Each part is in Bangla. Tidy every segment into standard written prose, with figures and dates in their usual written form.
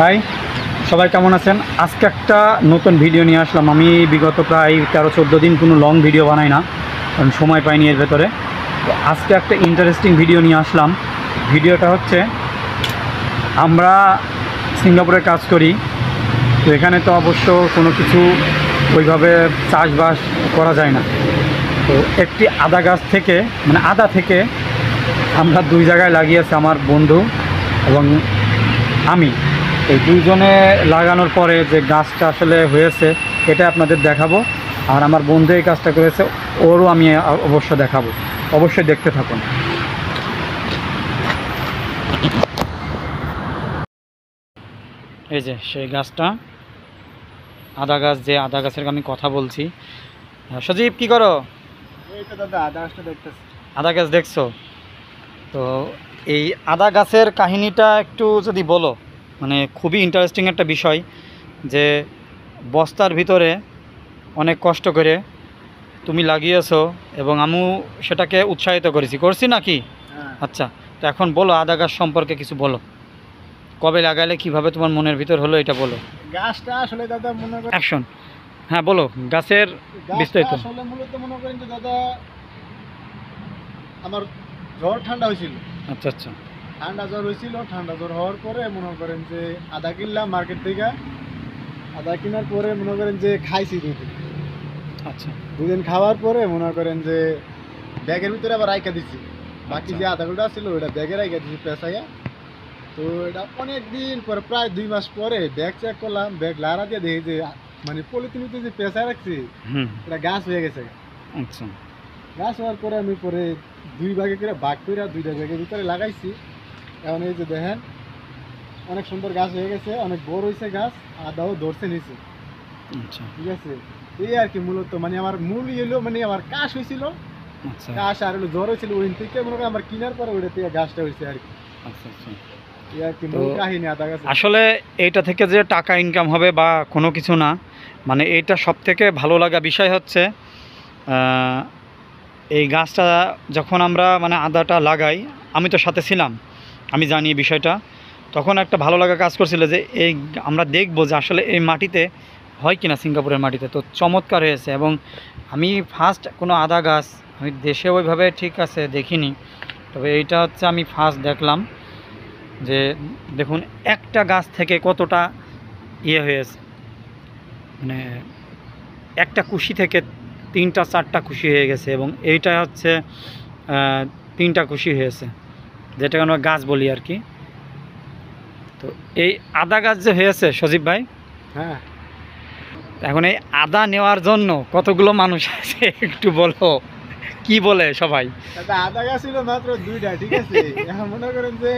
হাই, সবাই কেমন আছেন? আজকে একটা নতুন ভিডিও নিয়ে আসলাম। আমি বিগত প্রায় 13-14 দিন কোনো লং ভিডিও বানাই না, কারণ সময় পাইনি এর ভেতরে। তো আজকে একটা ইন্টারেস্টিং ভিডিও নিয়ে আসলাম। ভিডিওটা হচ্ছে, আমরা সিঙ্গাপুরে কাজ করি, তো এখানে তো অবশ্য কোনো কিছু ওইভাবে চাষবাস করা যায় না। তো একটি আদা গাছ থেকে, মানে আদা থেকে আমরা 2 জায়গায় লাগিয়েছি, আমার বন্ধু এবং আমি। এই দুইজনে লাগানোর পরে যে গাছটা আসলে হয়েছে এটা আপনাদের দেখাবো, আর আমার বন্ধু এই কাজটা করেছে ওরও আমি অবশ্য দেখাবো। অবশ্যই দেখতে থাকুন। এই যে সেই গাছটা, আদা গাছ, যে আদা গাছের আমি কথা বলছি। সজীব, কি করো? এই তো দাদা আদা গাছটা দেখতেছি। আদা গাছ দেখছো? তো এই আদা গাছের কাহিনীটা একটু যদি বলো, মানে খুবই ইন্টারেস্টিং একটা বিষয়, যে বস্তার ভিতরে অনেক কষ্ট করে তুমি লাগিয়েছো এবং আমিও সেটাকে উৎসাহিত করছি নাকি? হ্যাঁ, আচ্ছা, তো এখন বলো আদা গাছ সম্পর্কে কিছু বলো। কবে লাগালে, কিভাবে তোমার মনের ভিতর হলো, এটা বলো। গাছটা আসলে দাদা মনে করেন, অ্যাকশন। হ্যাঁ বলো গাছের বিস্তারিত। আসলে মূলত মনে করেন যে দাদা আমার জ্বর ঠান্ডা হয়েছিল। আচ্ছা আচ্ছা। ঠান্ডা জ্বর হয়েছিল, ঠান্ডা জ্বর হওয়ার পরে মনে করেন যে আদা কিনলাম মার্কেট থেকে। আদা কেনার পরে মনে করেন যে খাইছি 2 দিন। আচ্ছা 2 দিন খাওয়ার পরে মনে করেন যে ব্যাগের ভিতরে আবার রাইখা দিছি। বাকি আচ্ছা। যে আদাগুলো ছিল ওটা ব্যাগে রাইখা দিছি পেঁচাইয়া। তো এটা অনেক দিন পরে, প্রায় 2 মাস পরে ব্যাগ চেক করলাম, ব্যাগ লাড়া দিয়ে দেখি যে মানে পলিথিনিতে যে পেঁচায় রাখছি হুম। এটা গাছ হয়ে গেছে। আচ্ছা গাছ হওয়ার পরে আমি পরে 2 ভাগে করে ভাগ করে 2টা ব্যাগের ভিতরে লাগাইছি। এখন এই যে দেখেন অনেক সুন্দর গাছ হয়ে গেছে, অনেক বড় হয়েছে গাছ, আদাও ধরছে নিচে। আচ্ছা ঠিক আছে, এই আর কি মূলত মানে আমার মূল এলো, মানে আমার কাশ হয়েছিল, আচ্ছা কাশ আর হলো জ্বর হয়েছিল, ওই থেকে মনে করেন আমার কেনার পরে ওইটা থেকে গাছটা হয়েছে আর কি। আচ্ছা আচ্ছা। এই আর কি মূল কাহিনী আদা গাছ। আসলে এইটা থেকে যে টাকা ইনকাম হবে বা কোনো কিছু না, মানে এইটা সবথেকে ভালো লাগা বিষয় হচ্ছে, এই গাছটা যখন আমরা মানে আদাটা লাগাই, আমি তো সাথে ছিলাম, আমি জানি এই বিষয়টা। তখন একটা ভালো লাগা কাজ করছিল যে এই আমরা দেখবো যে আসলে এই মাটিতে হয় কিনা, সিঙ্গাপুরের মাটিতে। তো চমৎকার হয়েছে। এবং আমি ফার্স্ট কোনো আদা গাছ আমি দেশে ওইভাবে ঠিক আছে দেখিনি, তবে এইটা হচ্ছে আমি ফার্স্ট দেখলাম। যে দেখুন একটা গাছ থেকে কতটা ইয়ে হয়েছে, মানে একটা কুশি থেকে 3টা-4টা কুশি হয়ে গেছে, এবং এইটা হচ্ছে 3টা কুশি হয়েছে, যেটা আমরা গাছ বলি আর কি। তো এই আদা গাছ যে হয়েছে সজীব ভাই, হ্যাঁ, এখন এই আদা নেওয়ার জন্য কতগুলো মানুষ আছে একটু বলো, কি বলে সবাই? দাদা আদা গাছ ছিল মাত্র 2টা। ঠিক আছে, এখন মনে করেন যে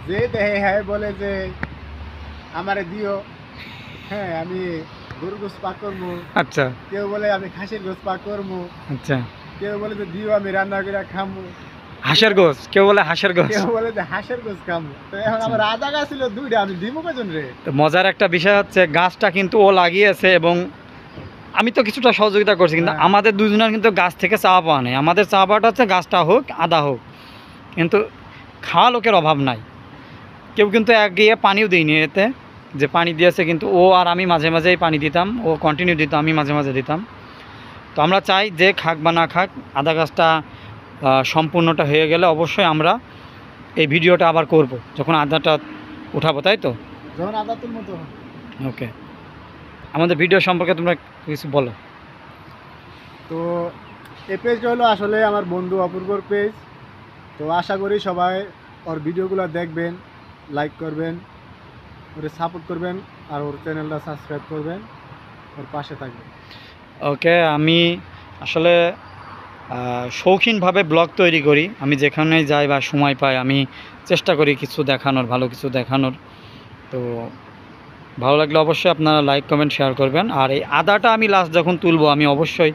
যে দেহে হ্যাঁ বলে যে আমারে দিও, হ্যাঁ আমি গরুর গোস পাক করবো, আচ্ছা কেউ বলে আমি খাসির গোস পাক করবো, আচ্ছা। কেউ বলে যে দিও আমি রান্না করে খামু, হাঁসের গোছ, কেউ বলে হাঁসের গোছ। কেউ বলে যে হাঁসের গোস খামু। তো এখন আমার আদা গাছ ছিল 2টা, আমি দিব কজন রে? তো মজার একটা বিষয় হচ্ছে গাছটা কিন্তু ও লাগিয়েছে, এবং আমি তো কিছুটা সহযোগিতা করছি, কিন্তু হ্যাঁ। আমাদের দুজনের কিন্তু গাছ থেকে চাওয়া পাওয়া নেই। আমাদের চাওয়া পাওয়াটা হচ্ছে গাছটা হোক, আদা হোক, কিন্তু খাওয়া লোকের অভাব নাই। কেউ কিন্তু একগিয়ে পানিও দিইনি এতে, যে পানি দিয়েছে কিন্তু ও আর আমি মাঝে মাঝেই পানি দিতাম, ও কন্টিনিউ দিত, আমি মাঝে মাঝে দিতাম। তো আমরা চাই যে খাক বা না খাক, আদা গাছটা সম্পূর্ণটা হয়ে গেলে অবশ্যই আমরা এই ভিডিওটা আবার করব যখন আদাটা উঠাবো, তাই তো? যখন আদা তুলবো তখন। ওকে, আমাদের ভিডিও সম্পর্কে তোমরা কিছু বলো। তো এই পেজটা হলো আসলে আমার বন্ধু অপূর্বর পেজ। তো আশা করি সবাই ওর ভিডিওগুলো দেখবেন, লাইক করবেন, ওরে সাপোর্ট করবেন, আর ওর চ্যানেলটা সাবস্ক্রাইব করবেন, ওর পাশে থাকবেন। ওকে, আমি আসলে শৌখিনভাবে ব্লগ তৈরি করি। আমি যেখানেই যাই বা সময় পাই আমি চেষ্টা করি কিছু দেখানোর, ভালো কিছু দেখানোর। তো ভালো লাগলে অবশ্যই আপনারা লাইক কমেন্ট শেয়ার করবেন। আর এই আদাটা আমি লাস্ট যখন তুলবো আমি অবশ্যই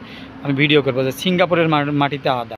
ভিডিও করবো যে সিঙ্গাপুরের মাটিতে আদা।